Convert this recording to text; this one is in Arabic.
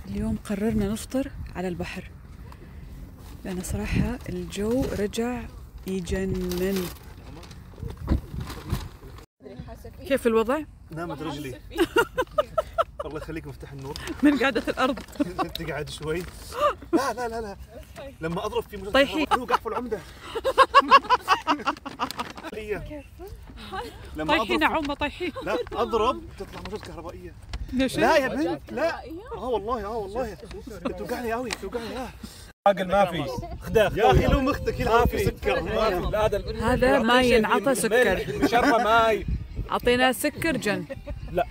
اليوم قررنا نفطر على البحر لأن صراحة الجو رجع يجنن. كيف الوضع؟ نامت رجلي. الله يخليك مفتاح النور من قعدة الأرض. تقعد شوي. لا لا لا لا لما اضرب في مجرد طيحين قحف العمده. لما طيحين عمى طيحين. لا اضرب تطلع موجات كهربائيه. ليش؟ لا يا بنت لا. والله توقعني قوي توقعني. عاقل ما في خداخ يا اخي لو مختك يلعب في سكر. هذا ما ينعطى سكر. شربه ماي. أعطيناه سكر جن. لا